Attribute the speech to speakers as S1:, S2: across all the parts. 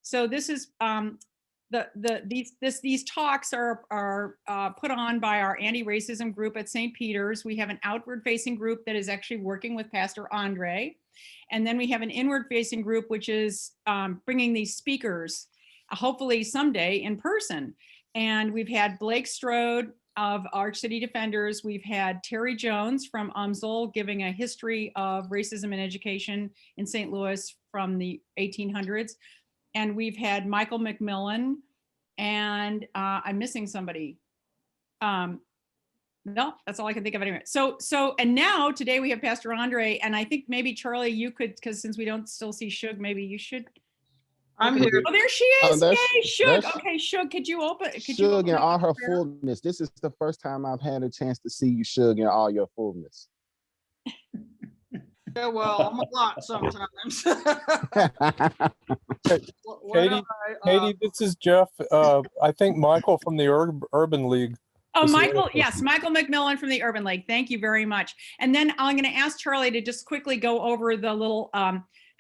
S1: So this is these talks are put on by our anti-racism group at St. Peter's. We have an outward-facing group that is actually working with Pastor Andre, and then we have an inward-facing group which is bringing these speakers, hopefully someday in person. And we've had Blake Strode of Arch City Defenders. We've had Terry Jones from UMSL giving a history of racism in education in St. Louis from the 1800s. And we've had Michael McMillan, and I'm missing somebody. No, that's all I can think of anyway. So, and now today we have Pastor Andre, and I think maybe Charlie, you could, because since we don't still see Shug, maybe you should.
S2: I'm here.
S1: Oh, there she is. Yay, Shug.
S2: that's
S1: Okay, Shug, could you open?
S2: Shug in all her fullness. This is the first time I've had a chance to see you, Shug, in all your fullness.
S3: Yeah, well, I'm a lot sometimes.
S4: Katie, this is Jeff. I think Michael from the Urban League.
S1: Oh, Michael, yes, Michael McMillan from the Urban League. Thank you very much. And then I'm going to ask Charlie to just quickly go over the little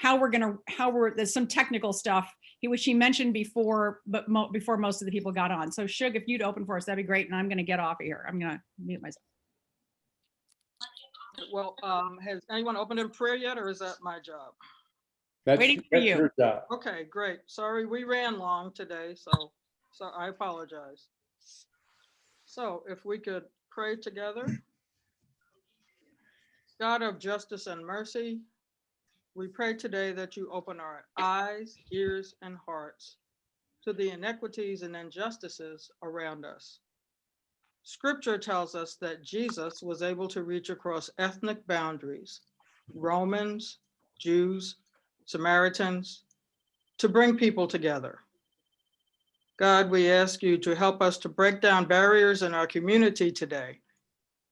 S1: there's some technical stuff which he mentioned before, but before most of the people got on. So Shug, if you'd open for us, that'd be great. And I'm going to get off of here. I'm going to mute myself.
S3: Well, has anyone opened in prayer yet, or is that my job?
S1: Waiting for you.
S4: Your job.
S3: Okay, great. Sorry, we ran long today, so I apologize. So if we could pray together. God of justice and mercy, we pray today that you open our eyes, ears, and hearts to the inequities and injustices around us. Scripture tells us that Jesus was able to reach across ethnic boundaries, Romans, Jews, Samaritans, to bring people together. God, we ask you to help us to break down barriers in our community today.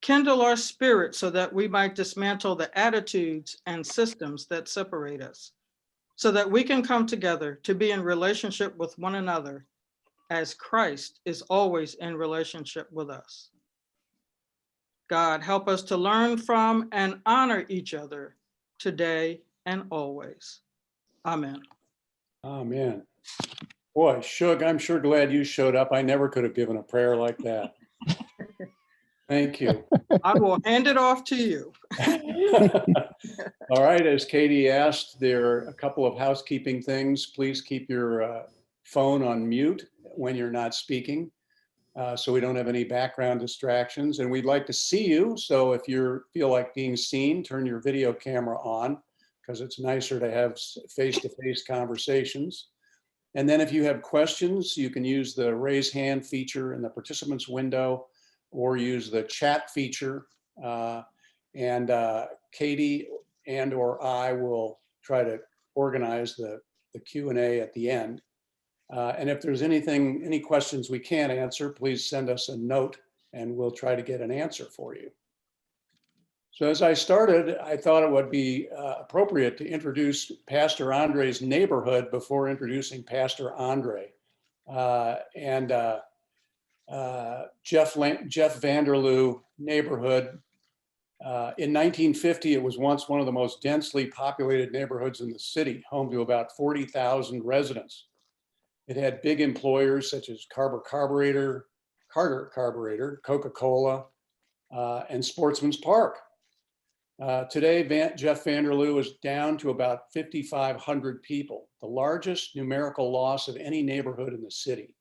S3: Kindle our spirit so that we might dismantle the attitudes and systems that separate us, so that we can come together to be in relationship with one another as Christ is always in relationship with us. God, help us to learn from and honor each other today and always. Amen.
S4: Amen. Boy, Shug, I'm sure glad you showed up. I never could have given a prayer like that. Thank you.
S3: I will hand it off to you.
S4: All right, as Katie asked, there are a couple of housekeeping things. Please keep your phone on mute when you're not speaking, so we don't have any background distractions. And we'd like to see you, so if you feel like being seen, turn your video camera on, because it's nicer to have face-to-face conversations. And then if you have questions, you can use the raise hand feature in the participants window, or use the chat feature, and Katie and or I will try to organize the Q&A at the end. And if there's any questions we can't answer, please send us a note and we'll try to get an answer for you. So as I started, I thought it would be appropriate to introduce Pastor Andre's neighborhood before introducing Pastor Andre. Jeff Vanderloo neighborhood. In 1950, it was once one of the most densely populated neighborhoods in the city, home to about 40,000 residents. It had big employers such as Carter Carburetor, Coca-Cola, and Sportsman's Park. Today, Jeff Vanderloo is down to about 5,500 people, the largest numerical loss of any neighborhood in the city.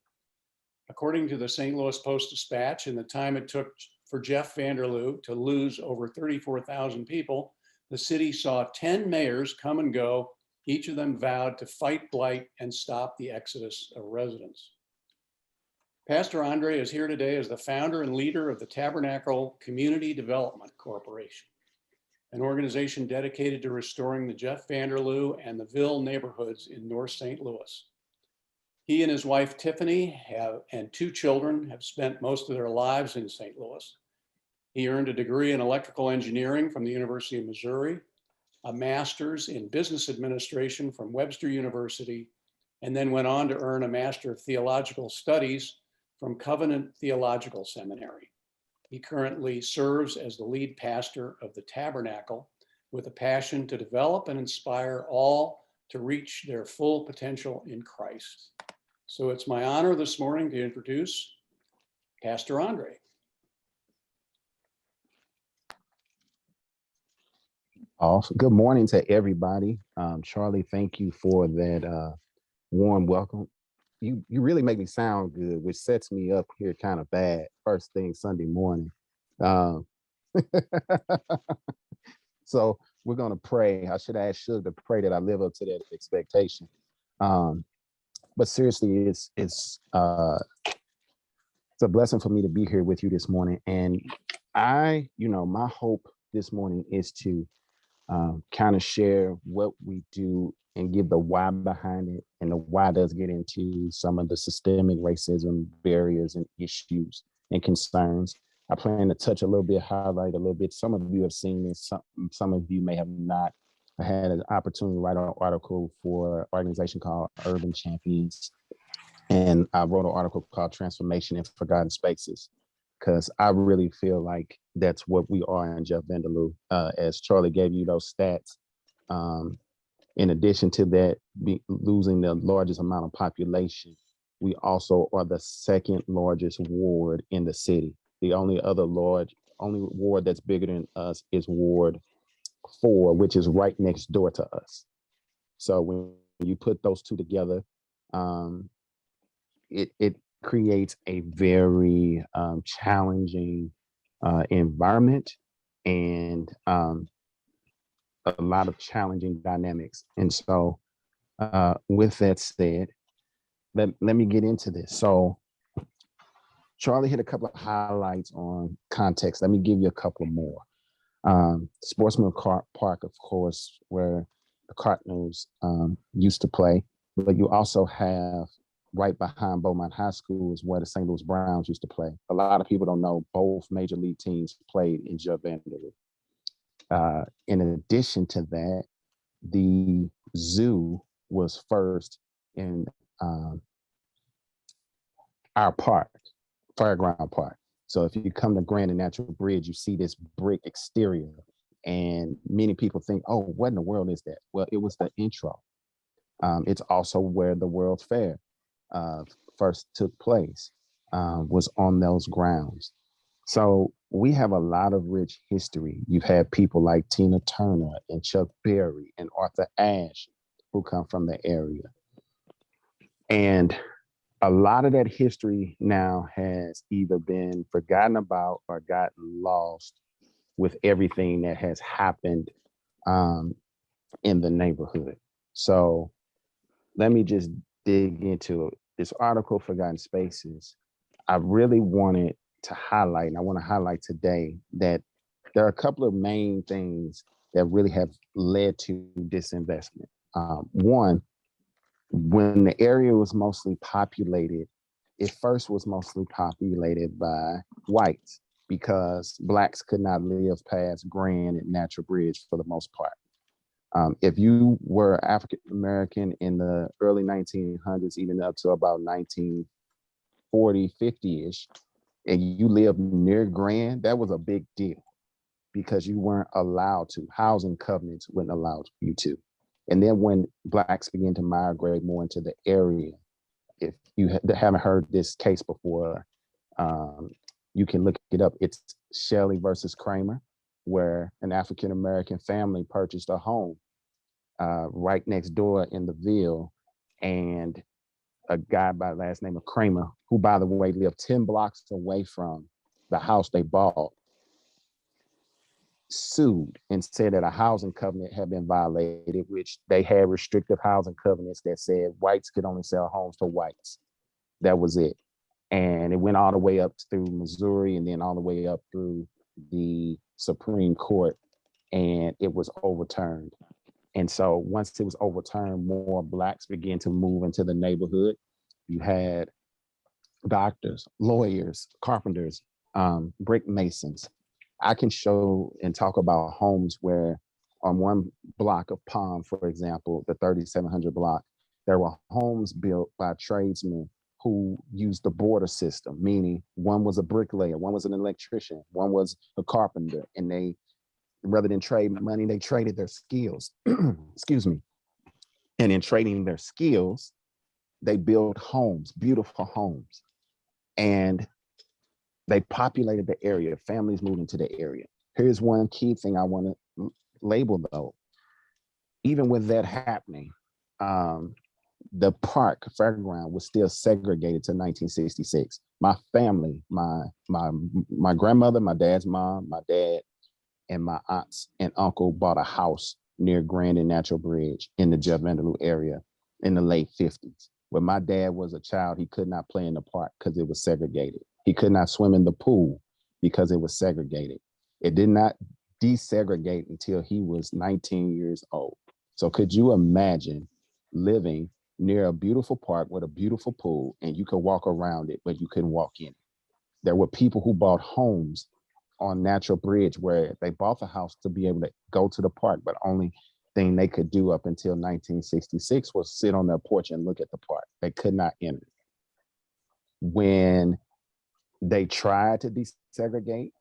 S4: According to the St. Louis Post-Dispatch, in the time it took for Jeff Vanderloo to lose over 34,000 people, the city saw 10 mayors come and go. Each of them vowed to fight blight and stop the exodus of residents. Pastor Andre is here today as the founder and leader of the Tabernacle Community Development Corporation, an organization dedicated to restoring the Jeff Vanderloo and the Ville neighborhoods in North St. Louis. He and his wife, Tiffany, and 2 children have spent most of their lives in St. Louis. He earned a degree in electrical engineering from the University of Missouri, a master's in business administration from Webster University, and then went on to earn a Master of Theological Studies from Covenant Theological Seminary. He currently serves as the lead pastor of the Tabernacle with a passion to develop and inspire all to reach their full potential in Christ. So it's my honor this morning to introduce Pastor Andre.
S2: Awesome. Good morning to everybody. Charlie, thank you for that warm welcome. You really make me sound good, which sets me up here kind of bad first thing Sunday morning. Um, so we're gonna pray. I should ask Suge to pray that I live up to that expectation. But seriously, it's a blessing for me to be here with you this morning. And my hope this morning is to kind of share what we do and give the why behind it. And the why does get into some of the systemic racism barriers and issues and concerns. I plan to touch a little bit, highlight a little bit. Some of you have seen this, some of you may have not. I had an opportunity to write an article for an organization called Urban Champions. And I wrote an article called Transformation in Forgotten Spaces, because I really feel like that's what we are in Jeff Vanderloo. As Charlie gave you those stats, in addition to that, losing the largest amount of population, we also are the second largest ward in the city. The only ward that's bigger than us is Ward 4, which is right next door to us. So when you put those two together, it creates a very challenging environment and a lot of challenging dynamics. And so with that said, let me get into this. So Charlie hit a couple of highlights on context. Let me give you a couple more. Sportsman Park, of course, where the Cardinals used to play, but you also have right behind Beaumont High School is where the St. Louis Browns used to play. A lot of people don't know both major league teams played in Jeff Vanderloo. In addition to that, the zoo was first in our park, Fairground Park. So if you come to Grand and Natural Bridge, you see this brick exterior, and many people think, oh, what in the world is that? Well, it was the intro. It's also where the World's Fair first took place, was on those grounds. So we have a lot of rich history. You've had people like Tina Turner and Chuck Berry and Arthur Ashe who come from the area. And a lot of that history now has either been forgotten about or gotten lost with everything that has happened in the neighborhood. So let me just dig into this article, Forgotten Spaces. I really wanted to highlight, and I want to highlight today, that there are a couple of main things that really have led to disinvestment. One, when the area was mostly populated, it first was mostly populated by whites because Blacks could not live past Grand and Natural Bridge for the most part. If you were African American in the early 1900s, even up to about 1940, 50-ish, and you lived near Grand, that was a big deal because you weren't allowed to. Housing covenants wouldn't allow you to. And then when Blacks began to migrate more into the area, if you haven't heard this case before, you can look it up. It's Shelley versus Kramer, where an African-American family purchased a home right next door in the Ville, and a guy by the last name of Kramer, who, by the way, lived 10 blocks away from the house they bought, sued and said that a housing covenant had been violated, which they had restrictive housing covenants that said whites could only sell homes to whites. That was it. And it went all the way up through Missouri and then all the way up through the Supreme Court, and it was overturned. And so once it was overturned, more Blacks began to move into the neighborhood. You had doctors, lawyers, carpenters, brick masons. I can show and talk about homes where on one block of Palm, for example, the 3700 block, there were homes built by tradesmen who used the border system, meaning one was a bricklayer, one was an electrician, one was a carpenter, and they, rather than trade money, they traded their skills. Excuse me. And in trading their skills, they build homes, beautiful homes. And they populated the area. Families moved into the area. Here's one key thing I want to label though. Even with that happening, the park fairground was still segregated to 1966. My family, my grandmother, my dad's mom, my dad, and my aunts and uncle bought a house near Grand and Natural Bridge in the Jeff Vanderloo area in the late 50s. When my dad was a child, he could not play in the park because it was segregated. He could not swim in the pool because it was segregated. It did not desegregate until he was 19 years old. So could you imagine living near a beautiful park with a beautiful pool and you could walk around it, but you couldn't walk in it? There were people who bought homes on Natural Bridge where they bought the house to be able to go to the park, but only thing they could do up until 1966 was sit on their porch and look at the park. They could not enter. When they tried to desegregate,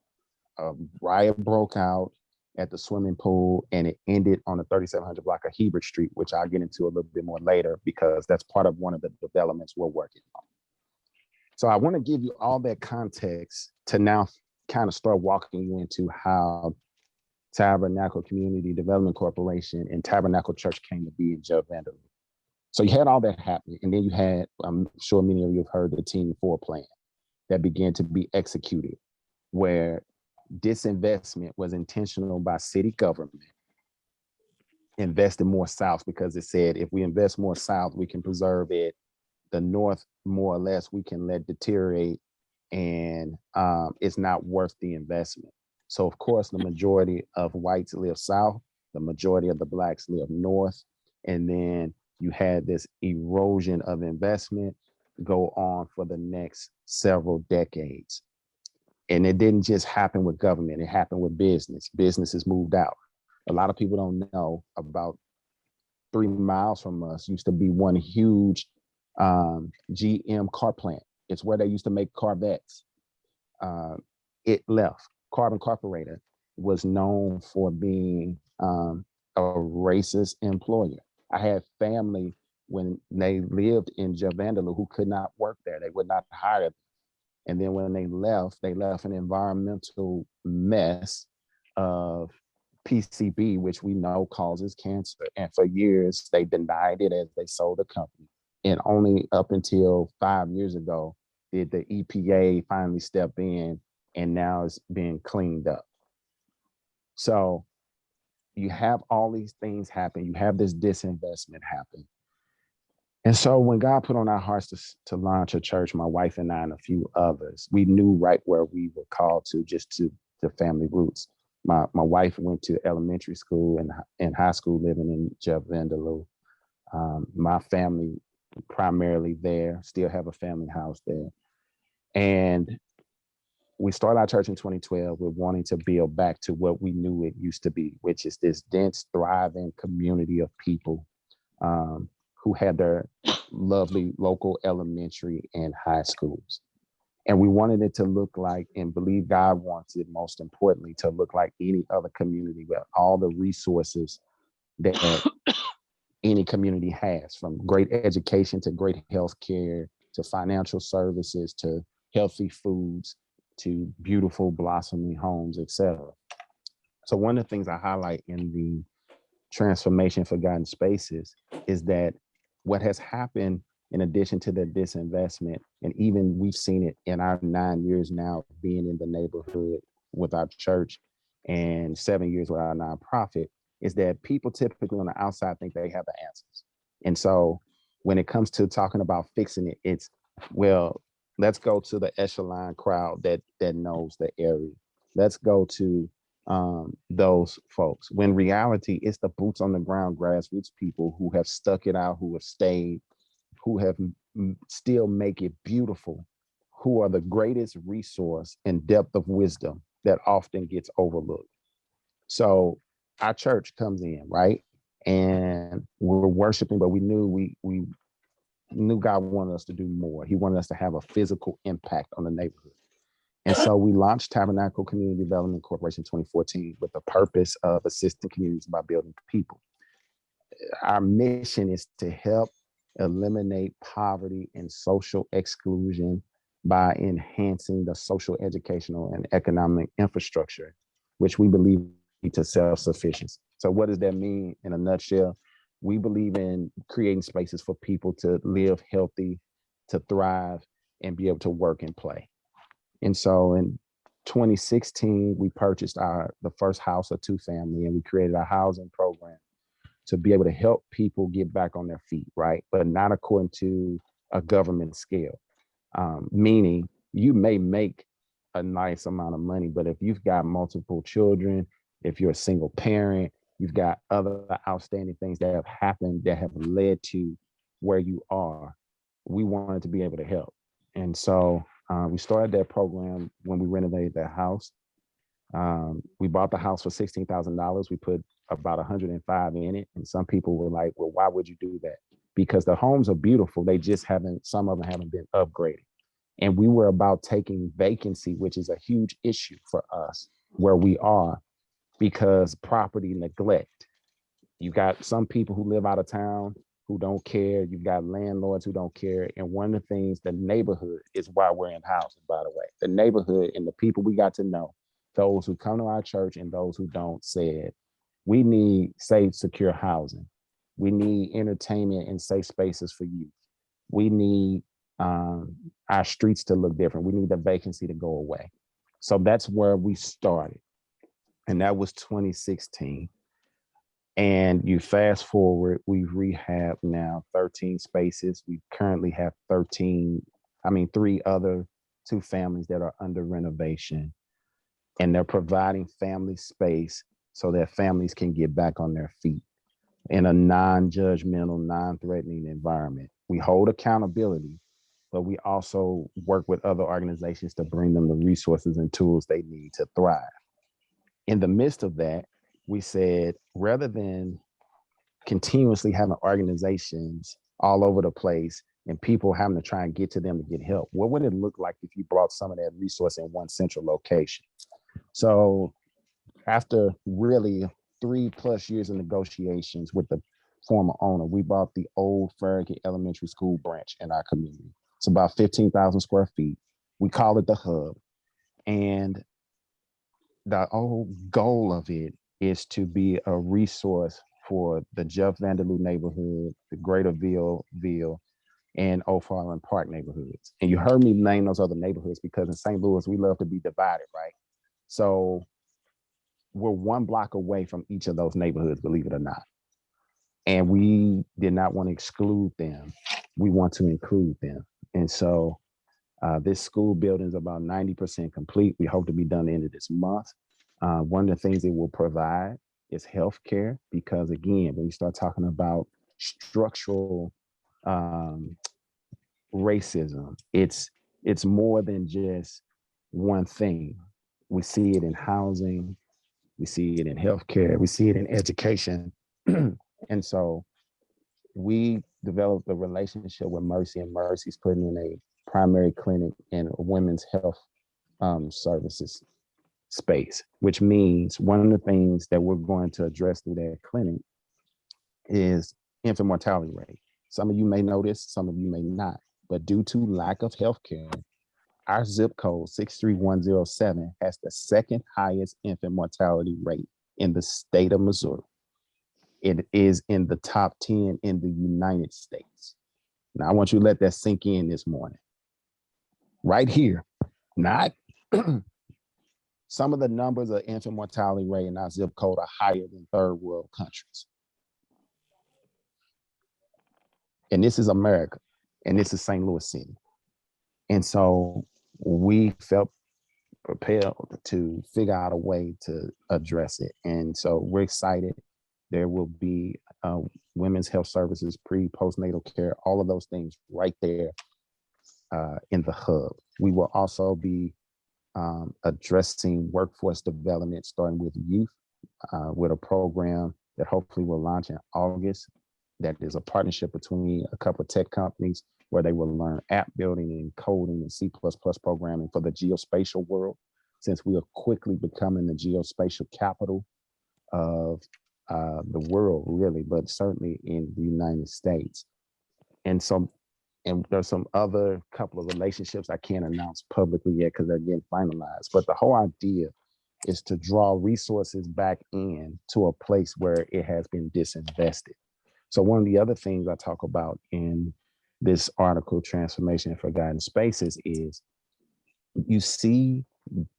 S2: a riot broke out at the swimming pool and it ended on the 3700 block of Hebert Street, which I'll get into a little bit more later because that's part of one of the developments we're working on. So I want to give you all that context to now kind of start walking you into how Tabernacle Community Development Corporation and Tabernacle Church came to be in Jeff Vanderloo. So you had all that happening, and then you had, I'm sure many of you have heard the Team 4 plan that began to be executed, where disinvestment was intentional by city government, investing more south because it said if we invest more south, we can preserve it. The north, more or less, we can let deteriorate, and it's not worth the investment. So of course, the majority of whites live south, the majority of the blacks live north, and then you had this erosion of investment go on for the next several decades. And it didn't just happen with government, it happened with business. Businesses moved out. A lot of people don't know about 3 miles from us used to be one huge GM car plant. It's where they used to make Corvettes. It left. Carbon Corporator was known for being a racist employer. I had family when they lived in Jeff Vanderloo who could not work there. They would not hire them. And then when they left an environmental mess of PCB, which we know causes cancer. And for years, they denied it as they sold the company. And only up until 5 years ago did the EPA finally step in, and now it's being cleaned up. So you have all these things happen. You have this disinvestment happen. And so when God put on our hearts to launch a church, my wife and I and a few others, we knew right where we were called to, just to family roots. My wife went to elementary school and high school living in Jeff Vanderloo. My family primarily there, still have a family house there. And we started our church in 2012 with wanting to build back to what we knew it used to be, which is this dense, thriving community of people who had their lovely local elementary and high schools. And we wanted it to look like, and believe God wants it most importantly, to look like any other community with all the resources that any community has, from great education to great health care, to financial services, to healthy foods, to beautiful blossoming homes, etc. So one of the things I highlight in the Transformation Forgotten Spaces is that what has happened in addition to the disinvestment, and even we've seen it in our 9 years now being in the neighborhood with our church and 7 years with our nonprofit, is that people typically on the outside think they have the answers. And so when it comes to talking about fixing it, it's, well, let's go to the echelon crowd that knows the area. Let's go to those folks. When reality, it's the boots on the ground grassroots people who have stuck it out, who have stayed, who have still make it beautiful, who are the greatest resource and depth of wisdom that often gets overlooked. So our church comes in, right? And we're worshiping, but we knew God wanted us to do more. He wanted us to have a physical impact on the neighborhood. And so we launched Tabernacle Community Development Corporation in 2014 with the purpose of assisting communities by building people. our mission is to help eliminate poverty and social exclusion by enhancing the social, educational, and economic infrastructure, which we believe lead to self-sufficiency. So what does that mean in a nutshell? We believe in creating spaces for people to live healthy, to thrive, and be able to work and play. And so in 2016, we purchased the first house of 2 family, and we created a housing program to be able to help people get back on their feet, right? But not according to a government scale. Meaning you may make a nice amount of money, but if you've got multiple children, if you're a single parent, you've got other outstanding things that have happened that have led to where you are, we wanted to be able to help. And so we started that program when we renovated that house. We bought the house for $16,000. We put about 105 in it. And some people were like, well, why would you do that? Because the homes are beautiful. They just haven't, some of them haven't been upgraded. And we were about taking vacancy, which is a huge issue for us where we are, because property neglect. You got some people who live out of town who don't care. You've got landlords who don't care. And one of the things, the neighborhood is why we're in housing, by the way. The neighborhood and the people we got to know, those who come to our church and those who don't, said, we need safe, secure housing. We need entertainment and safe spaces for youth. We need our streets to look different. We need the vacancy to go away. So that's where we started. And that was 2016. And you fast forward, we've rehabbed now 13 spaces. We currently have 3 other 2 families that are under renovation. And they're providing family space so that families can get back on their feet in a non-judgmental, non-threatening environment. We hold accountability, but we also work with other organizations to bring them the resources and tools they need to thrive. In the midst of that, we said, rather than continuously having organizations all over the place and people having to try and get to them to get help, what would it look like if you brought some of that resource in one central location? So after really 3+ years of negotiations with the former owner, we bought the old Farragut Elementary School branch in our community. It's about 15,000 square feet. We call it the Hub. And the whole goal of it is to be a resource for the Jeff Vanderloo neighborhood, the Greater Ville, and O'Farland Park neighborhoods. And you heard me name those other neighborhoods because in St. Louis, we love to be divided, right? So we're 1 block away from each of those neighborhoods, believe it or not. And we did not want to exclude them. We want to include them. And so this school building is about 90% complete. We hope to be done the end of this month. One of the things it will provide is healthcare, because again, when you start talking about structural racism, it's more than just one thing. We see it in housing, we see it in healthcare, we see it in education. And so we developed a relationship with Mercy, and Mercy's putting in a primary clinic and a women's health services space, which means one of the things that we're going to address through that clinic is infant mortality rate. Some of you may know this, some of you may not, but due to lack of healthcare, our zip code 63107 has the 2nd highest infant mortality rate in the state of Missouri. It is in the top 10 in the United States. Now, I want you to let that sink in this morning. Right here, not some of the numbers of infant mortality rate in our zip code are higher than 3rd world countries. And this is America, and this is St. Louis City. And so we felt propelled to figure out a way to address it. And so we're excited. There will be women's health services, postnatal care, all of those things right there in the Hub. We will also be addressing workforce development, starting with youth, with a program that hopefully will launch in August. That is a partnership between a couple of tech companies where they will learn app building and coding and C++ programming for the geospatial world, since we are quickly becoming the geospatial capital of the world really, but certainly in the United States. And so, and there's some other couple of relationships I can't announce publicly yet because they're getting finalized. But the whole idea is to draw resources back in to a place where it has been disinvested. So one of the other things I talk about in this article, Transformation in Forgotten Spaces, is you see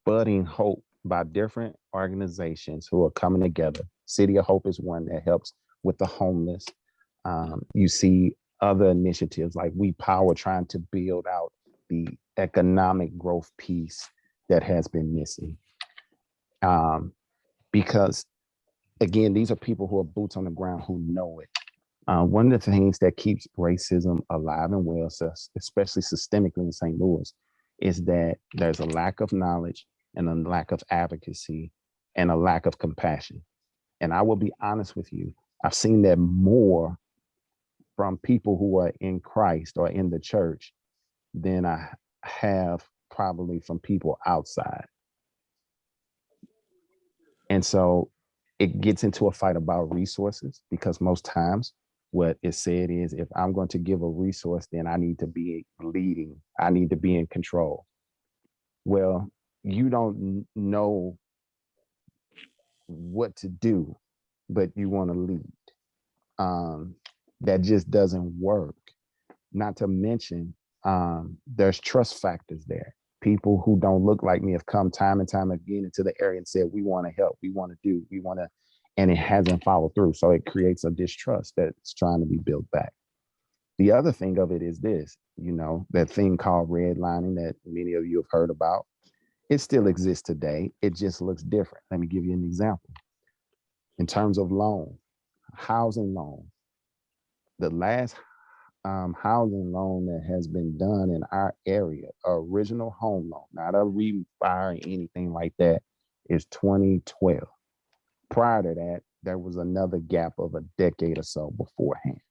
S2: budding hope by different organizations who are coming together. City of Hope is one that helps with the homeless. You see other initiatives like We Power trying to build out the economic growth piece that has been missing. Because again, these are people who are boots on the ground who know it. One of the things that keeps racism alive and well, especially systemically in St. Louis, is that there's a lack of knowledge and a lack of advocacy and a lack of compassion. And I will be honest with you, I've seen that more from people who are in Christ or in the church than I have probably from people outside. And so it gets into a fight about resources, because most times what is said is, if I'm going to give a resource, then I need to be leading. I need to be in control. Well, you don't know what to do, but you want to lead. That just doesn't work. Not to mention, there's trust factors there. People who don't look like me have come time and time again into the area and said, we want to help, we want to do, we want to, and it hasn't followed through. So it creates a distrust that's trying to be built back. The other thing of it is this, that thing called redlining that many of you have heard about. It still exists today. It just looks different. Let me give you an example. In terms of loan, housing loan, the last housing loan that has been done in our area, original home loan, not a refi or anything like that, is 2012. Prior to that, there was another gap of a decade or so beforehand.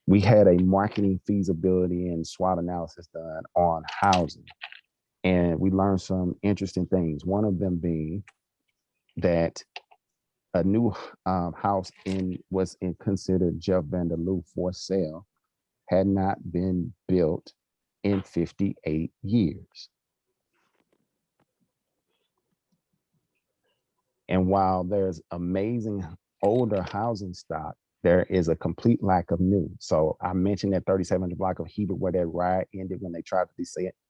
S2: We had a marketing feasibility and SWOT analysis done on housing, and we learned some interesting things. One of them being that a new house was considered Jeff Vanderloo for sale had not been built in 58 years. And while there's amazing older housing stock, there is a complete lack of new. So I mentioned that 3700 block of Hebert where that riot ended when they tried to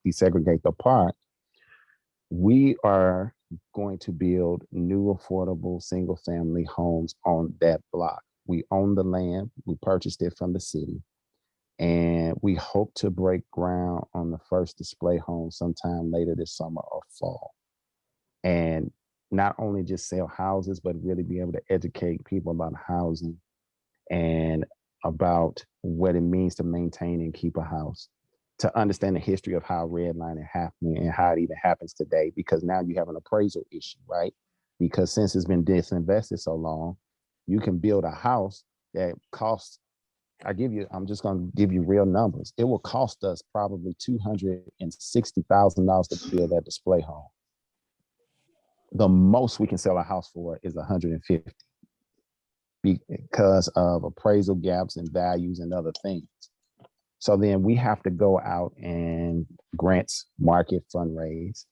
S2: desegregate the park. We are going to build new affordable single family homes on that block. We own the land, we purchased it from the city, and we hope to break ground on the first display home sometime later this summer or fall. And not only just sell houses, but really be able to educate people about housing and about what it means to maintain and keep a house, to understand the history of how redlining happened and how it even happens today, because now you have an appraisal issue, right? Because since it's been disinvested so long, you can build a house that costs, I'm just going to give you real numbers. It will cost us probably $260,000 to build that display home. The most we can sell a house for is $150,000 because of appraisal gaps and values and other things. So then we have to go out and grants, market, fundraise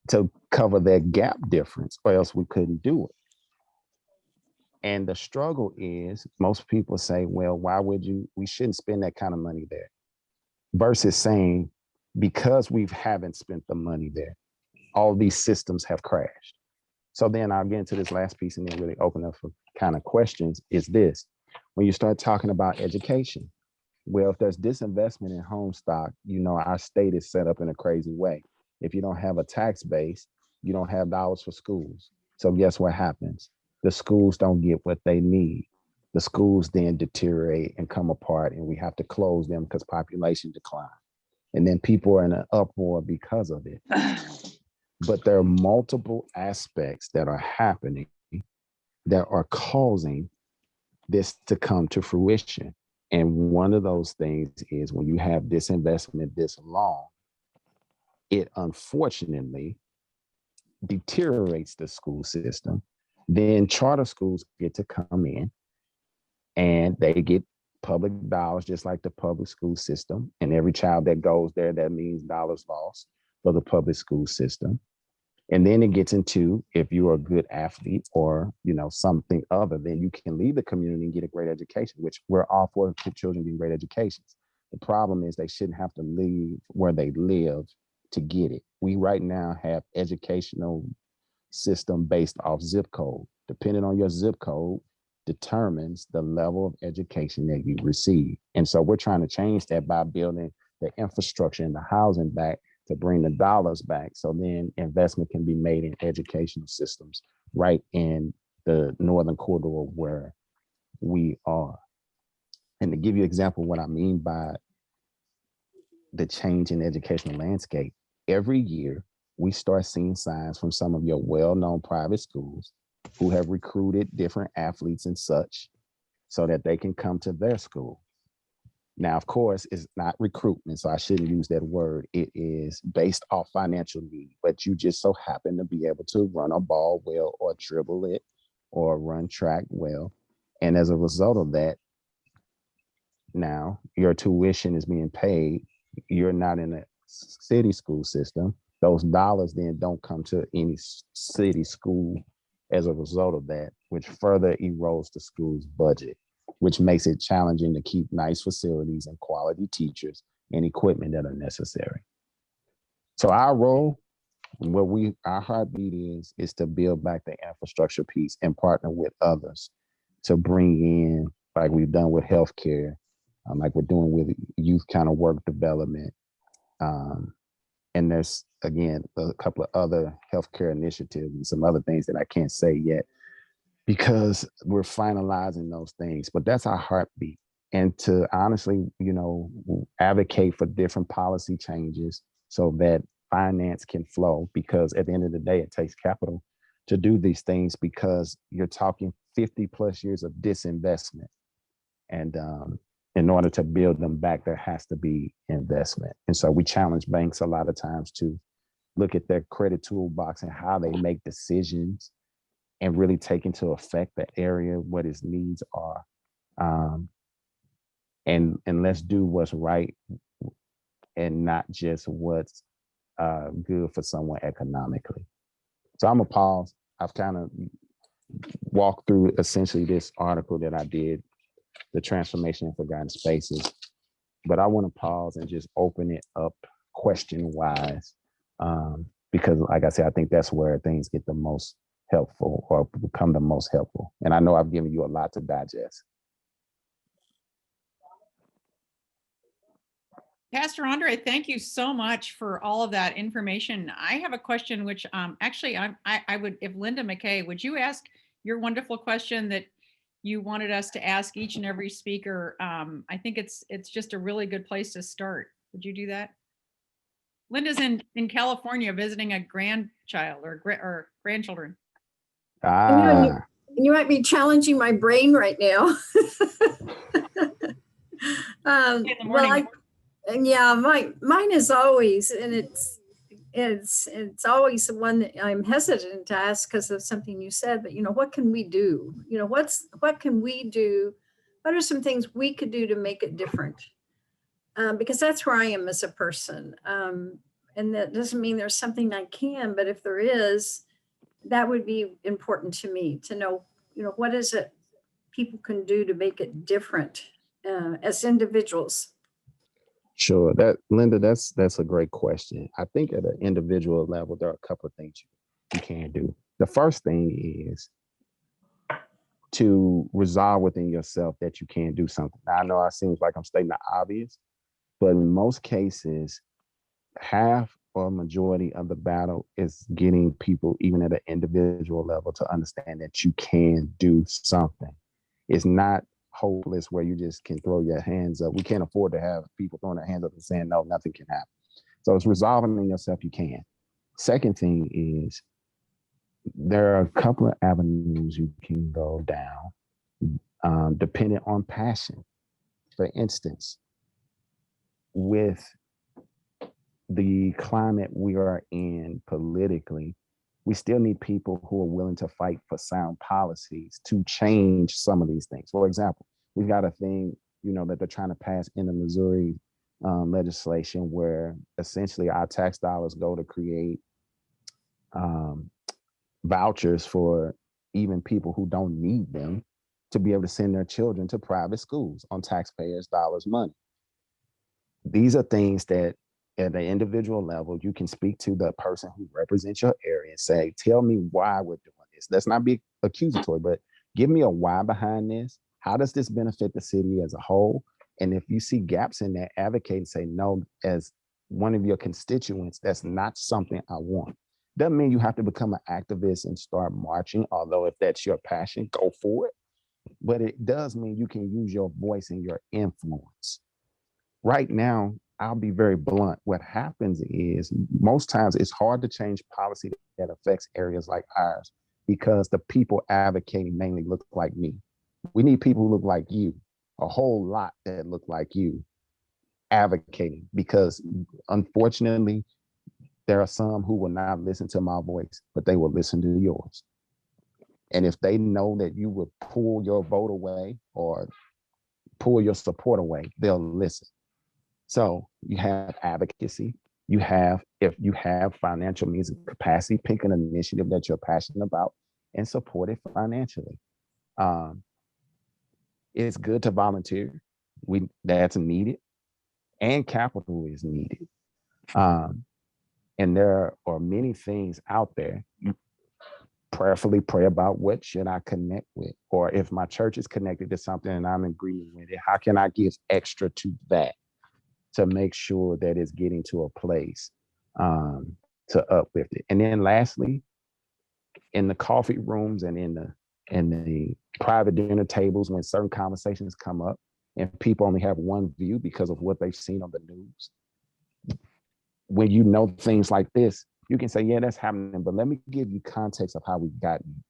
S2: to cover that gap difference, or else we couldn't do it. And the struggle is, most people say, well, we shouldn't spend that kind of money there. Versus saying, because we haven't spent the money there, all these systems have crashed. So then I'll get into this last piece and then really open up for kind of questions, is this. When you start talking about education, well, if there's disinvestment in home stock, our state is set up in a crazy way. If you don't have a tax base, you don't have dollars for schools. So guess what happens? The schools don't get what they need. The schools then deteriorate and come apart, and we have to close them because population decline. And then people are in an uproar because of it. But there are multiple aspects that are happening that are causing this to come to fruition. And one of those things is when you have disinvestment this long, it unfortunately deteriorates the school system, Then charter schools get to come in and they get public dollars just like the public school system. And every child that goes there, that means dollars lost for the public school system. And then it gets into if you're a good athlete or something other, then you can leave the community and get a great education, which we're all for children getting great educations. The problem is they shouldn't have to leave where they live to get it. We right now have educational system based off zip code. Depending on your zip code determines the level of education that you receive. And so we're trying to change that by building the infrastructure and the housing back to bring the dollars back. So then investment can be made in educational systems right in the northern corridor where we are. And to give you an example of what I mean by the change in educational landscape, every year we start seeing signs from some of your well-known private schools who have recruited different athletes and such so that they can come to their school. Now, of course, it's not recruitment, so I shouldn't use that word. It is based off financial need, but you just so happen to be able to run a ball well or dribble it or run track well. And as a result of that, now your tuition is being paid. You're not in a city school system. Those dollars then don't come to any city school as a result of that, which further erodes the school's budget, which makes it challenging to keep nice facilities and quality teachers and equipment that are necessary. So our role, our heartbeat is to build back the infrastructure piece and partner with others to bring in, like we've done with healthcare, like we're doing with youth kind of work development. And there's, again, a couple of other healthcare initiatives and some other things that I can't say yet because we're finalizing those things. But that's our heartbeat. And to honestly, advocate for different policy changes so that finance can flow, because at the end of the day, it takes capital to do these things because you're talking 50 plus years of disinvestment. And in order to build them back, there has to be investment. And so we challenge banks a lot of times to look at their credit toolbox and how they make decisions and really take into effect the area, what its needs are. And let's do what's right and not just what's good for someone economically. So I'm gonna pause. I've kind of walked through essentially this article that I did, the transformation in forgotten spaces, but I want to pause and just open it up question wise, because like I said, I think that's where things get the most helpful or become the most helpful. And I know I've given you a lot to digest.
S1: Pastor Andre, thank you so much for all of that information. I have a question, which actually I would, if Linda McKay, would you ask your wonderful question that you wanted us to ask each and every speaker? I think it's just a really good place to start. Would you do that? Linda's in California visiting a grandchild or grandchildren.
S5: You might be challenging my brain right now. Mine is always, and it's always the one that I'm hesitant to ask because of something you said, but what can we do? What can we do? What are some things we could do to make it different? Because that's where I am as a person. And that doesn't mean there's something I can, but if there is, that would be important to me to know, what is it people can do to make it different as individuals?
S2: Sure. Linda, that's a great question. I think at an individual level, there are a couple of things you can do. The first thing is to resolve within yourself that you can do something. Now, I know it seems like I'm stating the obvious, but in most cases, half or majority of the battle is getting people, even at an individual level, to understand that you can do something. It's not hopeless where you just can throw your hands up. We can't afford to have people throwing their hands up and saying, no, nothing can happen. So it's resolving in yourself you can. Second thing is there are a couple of avenues you can go down, depending on passion. For instance, with the climate we are in politically, We still need people who are willing to fight for sound policies to change some of these things. For example, we've got a thing, that they're trying to pass in the Missouri legislation where essentially our tax dollars go to create vouchers for even people who don't need them to be able to send their children to private schools on taxpayers' dollars money. These are things that at the individual level, you can speak to the person who represents your area and say, tell me why we're doing this. Let's not be accusatory, but give me a why behind this. How does this benefit the city as a whole? And if you see gaps in that, advocate and say, no, as one of your constituents, that's not something I want. Doesn't mean you have to become an activist and start marching, although if that's your passion, go for it. But it does mean you can use your voice and your influence. Right now, I'll be very blunt. What happens is most times it's hard to change policy that affects areas like ours because the people advocating mainly look like me. We need people who look like you, a whole lot that look like you advocating, because unfortunately, there are some who will not listen to my voice, but they will listen to yours. And if they know that you would pull your vote away or pull your support away, they'll listen. So you have advocacy, if you have financial means and capacity, pick an initiative that you're passionate about and support it financially. It's good to volunteer. That's needed, and capital is needed. And there are many things out there. You prayerfully pray about what should I connect with, or if my church is connected to something and I'm in agreement with it, how can I give extra to that to make sure that it's getting to a place to uplift it. And then lastly, in the coffee rooms and in the private dinner tables, when certain conversations come up and people only have one view because of what they've seen on the news, when you know things like this, you can say, yeah, that's happening, but let me give you context of how we've gotten.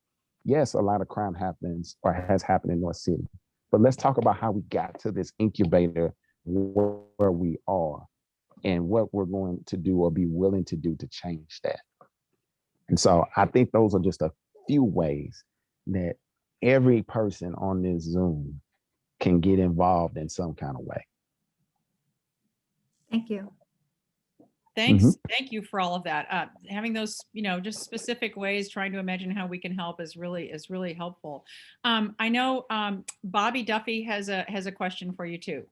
S2: Yes, a lot of crime happens or has happened in North City, but let's talk about how we got to this incubator where we are and what we're going to do or be willing to do to change that. And so I think those are just a few ways that every person on this Zoom can get involved in some kind of way.
S5: Thank you.
S1: Thanks. Thank you for all of that. Having those, just specific ways, trying to imagine how we can help is really helpful. I know Bobby Duffy has a question for you too.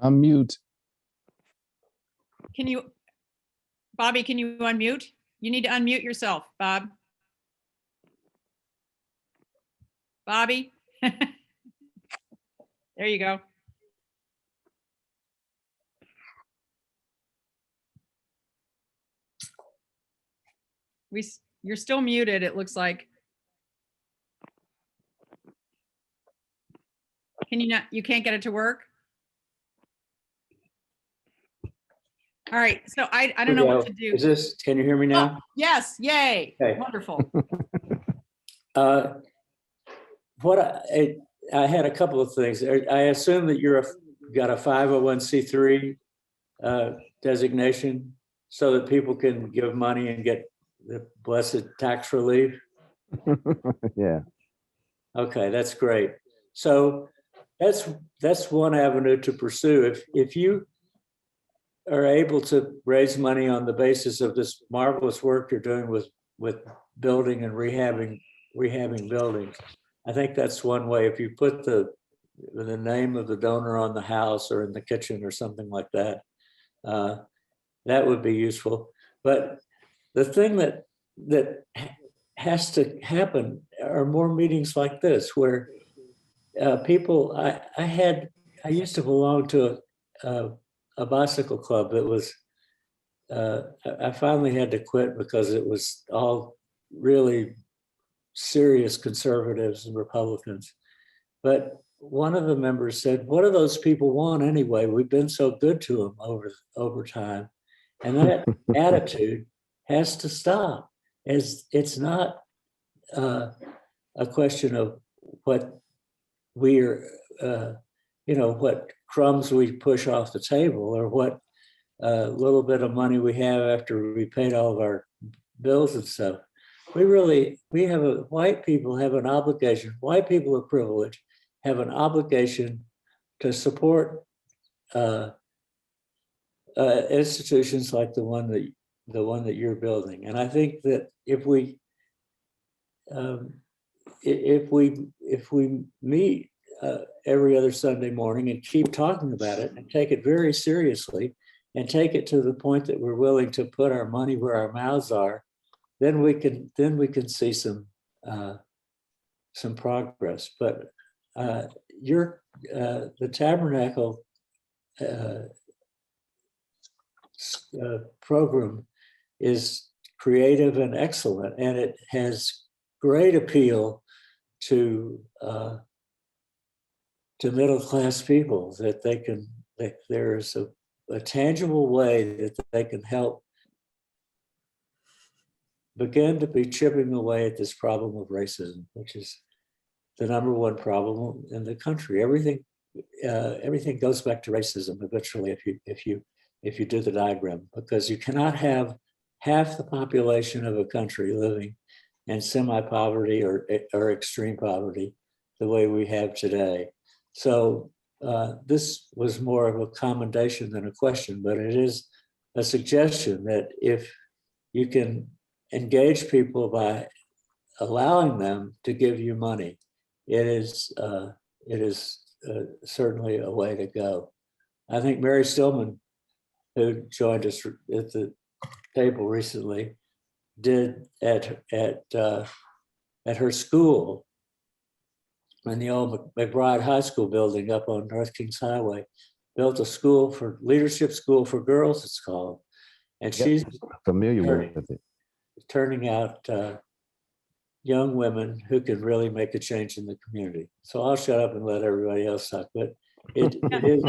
S2: Unmute.
S1: Bobby, can you unmute? You need to unmute yourself, Bob. Bobby? There you go. You're still muted, it looks like. You can't get it to work? All right, so I don't know what to do.
S6: Can you hear me now?
S1: Oh, yes, yay,
S6: Okay.
S1: Wonderful.
S6: I had a couple of things. I assume that you've got a 501c3 designation so that people can give money and get the blessed tax relief.
S2: Yeah.
S6: Okay, that's great. So that's one avenue to pursue. If you are able to raise money on the basis of this marvelous work you're doing with building and rehabbing buildings, I think that's one way. If you put the name of the donor on the house or in the kitchen or something like that, that would be useful. But the thing that has to happen are more meetings like this where people. I used to belong to a bicycle club that was. I finally had to quit because it was all really serious conservatives and Republicans. But one of the members said, what do those people want anyway? We've been so good to them over time. And that attitude has to stop. It's not a question of what we're, what crumbs we push off the table, or what little bit of money we have after we paid all of our bills and stuff. White people have an obligation, white people of privilege have an obligation to support institutions like the one that you're building. And I think that if we meet every other Sunday morning and keep talking about it and take it very seriously and take it to the point that we're willing to put our money where our mouths are, then we can see some progress. But the Tabernacle program is creative and excellent, and it has great appeal to middle-class people, that there's a tangible way that they can help begin to be chipping away at this problem of racism, which is the number one problem in the country. Everything goes back to racism eventually if you do the diagram, because you cannot have half the population of a country living in semi-poverty or extreme poverty the way we have today. So this was more of a commendation than a question, but it is a suggestion that if you can engage people by allowing them to give you money, it is certainly a way to go. I think Mary Stillman, who joined us at the table recently, did at her school in the old McBride High School building up on North Kings Highway, built a leadership school for girls, it's called. And
S2: Yep,
S6: she's
S2: familiar with it.
S6: turning out young women who can really make a change in the community. So I'll shut up and let everybody else talk, but it is.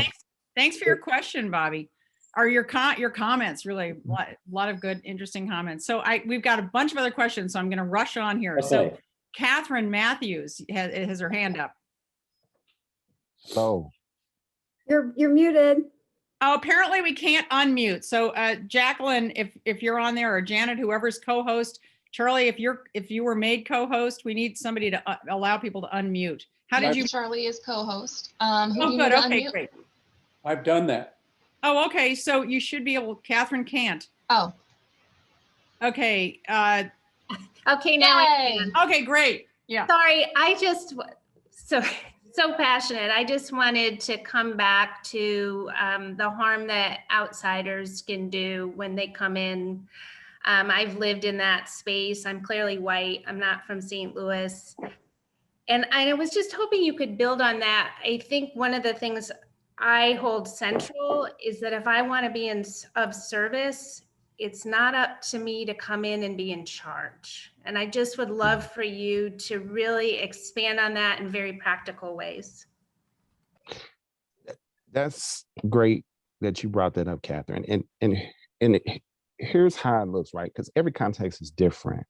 S1: Thanks for your question, Bobby. Or your comments, really, a lot of good, interesting comments. So we've got a bunch of other questions, so I'm going to rush on here.
S6: Okay.
S1: So Catherine Matthews has her hand up.
S2: So
S5: You're muted.
S1: Oh, apparently we can't unmute. So Jacqueline, if you're on there, or Janet, whoever's co-host, Charlie, if you were made co-host, we need somebody to allow people to unmute. How did you?
S7: Charlie is co-host.
S1: Oh, good. Okay, great.
S4: I've done that.
S1: Oh, okay. So you should be able. Catherine can't.
S7: Oh,
S1: Okay.
S8: Okay, now I
S7: yay.
S8: can.
S1: Okay, great. Yeah.
S8: Sorry, I just so passionate. I just wanted to come back to the harm that outsiders can do when they come in. I've lived in that space. I'm clearly white. I'm not from St. Louis. And I was just hoping you could build on that. I think one of the things I hold central is that if I want to be of service, it's not up to me to come in and be in charge. And I just would love for you to really expand on that in very practical ways.
S2: that's great that you brought that up, Catherine. And here's how it looks, right? Because every context is different.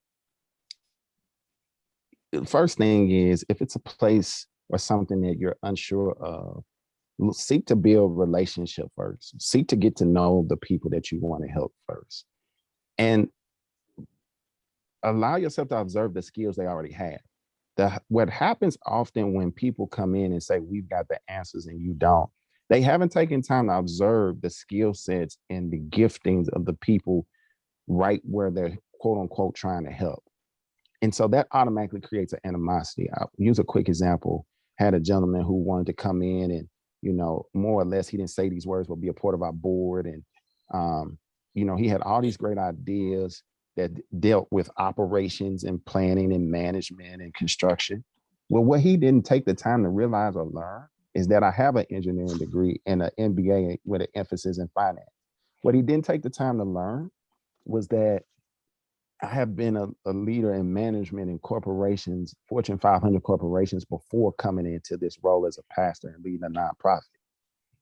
S2: The first thing is, if it's a place or something that you're unsure of, seek to build relationship first. Seek to get to know the people that you want to help first. And allow yourself to observe the skills they already have. What happens often when people come in and say, we've got the answers and you don't, they haven't taken time to observe the skill sets and the giftings of the people right where they're quote unquote trying to help. And so that automatically creates an animosity. I'll use a quick example. Had a gentleman who wanted to come in and, more or less, he didn't say these words, but be a part of our board. And, he had all these great ideas that dealt with operations and planning and management and construction. Well, what he didn't take the time to realize or learn is that I have an engineering degree and an MBA with an emphasis in finance. What he didn't take the time to learn was that I have been a leader in management in corporations, Fortune 500 corporations, before coming into this role as a pastor and leading a nonprofit.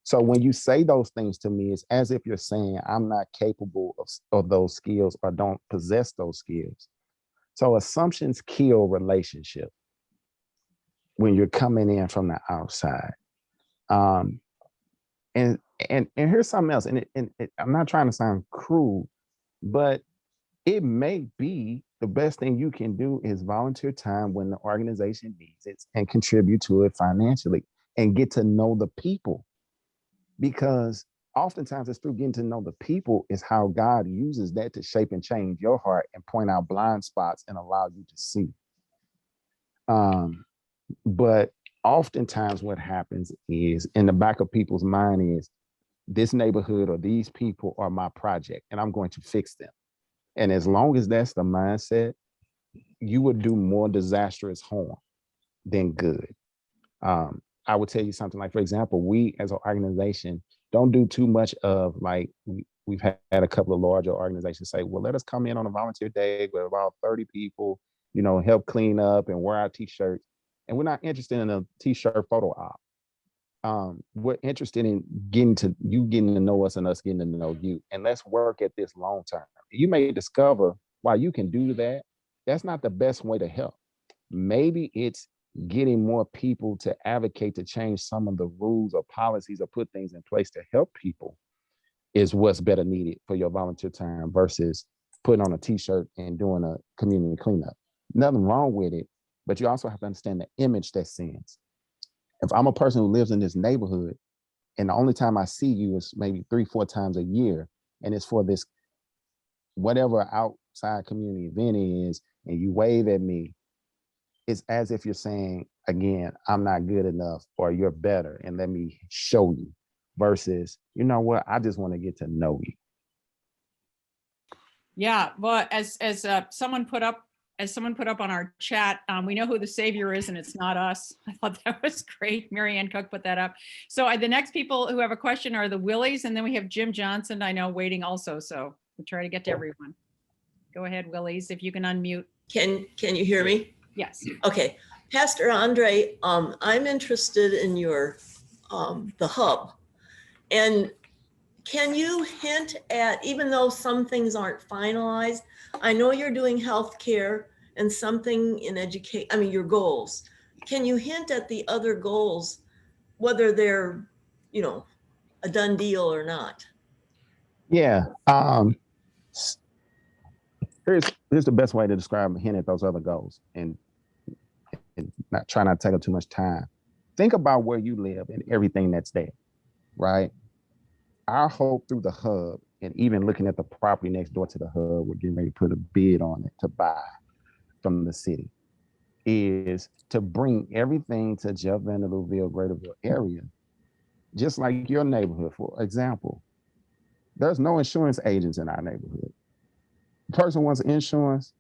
S2: So when you say those things to me, it's as if you're saying I'm not capable of those skills or don't possess those skills. So assumptions kill relationship. when you're coming in from the outside. And here's something else, and I'm not trying to sound cruel, but it may be the best thing you can do is volunteer time when the organization needs it and contribute to it financially and get to know the people. Because oftentimes it's through getting to know the people is how God uses that to shape and change your heart and point out blind spots and allow you to see. But oftentimes what happens is in the back of people's mind is this neighborhood or these people are my project and I'm going to fix them. And as long as that's the mindset, you would do more disastrous harm than good. I would tell you something like, for example, we as an organization don't do too much of like, we've had a couple of larger organizations say, well, let us come in on a volunteer day with about 30 people, you know, help clean up and wear our t-shirts. And we're not interested in a t-shirt photo op. We're interested in getting to know us and us getting to know you. And let's work at this long term. You may discover while you can do that, that's not the best way to help. Maybe it's getting more people to advocate to change some of the rules or policies or put things in place to help people is what's better needed for your volunteer time versus putting on a t-shirt and doing a community cleanup. Nothing wrong with it, but you also have to understand the image that sends. If I'm a person who lives in this neighborhood and the only time I see you is maybe 3-4 times a year, and it's for this whatever outside community event is, and you wave at me, it's as if you're saying, again, I'm not good enough or you're better and let me show you versus, you know what, I just want to get to know you.
S1: Yeah, well, as someone put up on our chat, we know who the savior is and it's not us. I thought that was great. Mary Ann Cook put that up. So the next people who have a question are the Willies, and then we have Jim Johnson, I know, waiting also. So we'll try to get to everyone. Go ahead, Willies, if you can unmute.
S7: Can you hear me?
S1: Yes.
S7: Okay. Pastor Andre, I'm interested in your, the hub. And can you hint at, even though some things aren't finalized, I know you're doing healthcare and something in education, I mean, your goals. Can you hint at the other goals, whether they're, you know, a done deal or not?
S2: Yeah. Here's the best way to describe hint at those other goals and not try not to take up too much time. Think about where you live and everything that's there, right? Our hope through the hub, and even looking at the property next door to the hub, we're getting ready to put a bid on it to buy from the city, is to bring everything to Jeff Vanderbilt, Greaterville area, just like your neighborhood, for example. There's no insurance agents in our neighborhood. The person wants insurance,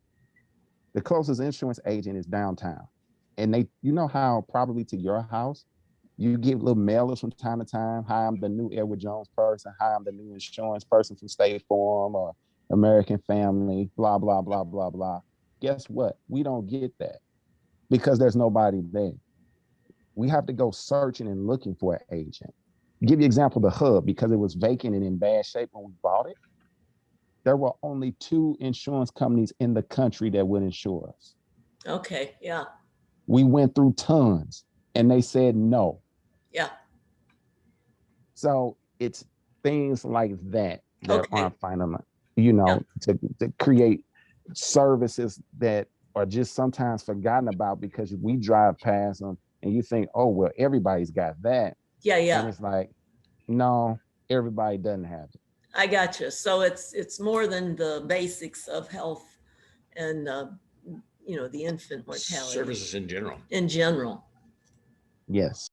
S2: the closest insurance agent is downtown. And they, you know how probably to your house, you get little mailers from time to time. Hi, I'm the new Edward Jones person. Hi, I'm the new insurance person from State Farm or American Family, blah, blah, blah, blah, blah. Guess what? We don't get that because there's nobody there. We have to go searching and looking for an agent. Give you an example, the hub, because it was vacant and in bad shape when we bought it. There were only 2 insurance companies in the country that would insure us.
S7: Okay, yeah.
S2: We went through tons and they said no.
S7: Yeah.
S2: So it's things like that that
S7: Okay.
S2: aren't final, you know, to create services that are just sometimes forgotten about because we drive past them and you think, oh, well, everybody's got that.
S7: Yeah, yeah.
S2: And it's like, no, everybody doesn't have it.
S7: I got you. So it's more than the basics of health and, you know, the infant mortality
S9: Services in general.
S7: in general.
S2: Yes.